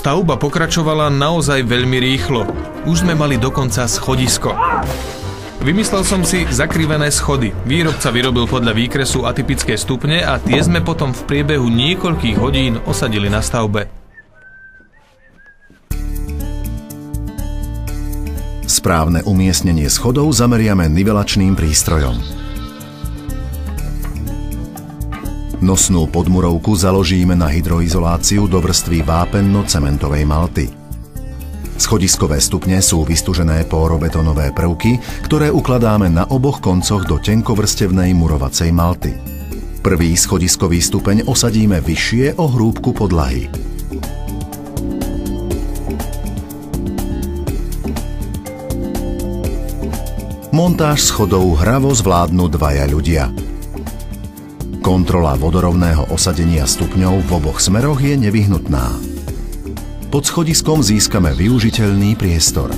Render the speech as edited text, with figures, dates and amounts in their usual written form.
Stavba pokračovala naozaj veľmi rýchlo. Už sme mali dokonca schodisko. Vymyslel som si zakrivené schody. Výrobca vyrobil podľa výkresu atypické stupne a tie sme potom v priebehu niekoľkých hodín osadili na stavbe. Správne umiestnenie schodov zameriame nivelačným prístrojom. Nosnú podmurovku založíme na hydroizoláciu do vrstvy vápenno-cementovej malty. Schodiskové stupne sú vystužené pórobetonové prvky, ktoré ukladáme na oboch koncoch do tenkovrstevnej murovacej malty. Prvý schodiskový stupeň osadíme vyššie o hrúbku podlahy. Montáž schodov hravo zvládnu dvaja ľudia. Kontrola vodorovného osadenia stupňov v oboch smeroch je nevyhnutná. Pod schodiskom získame využiteľný priestor.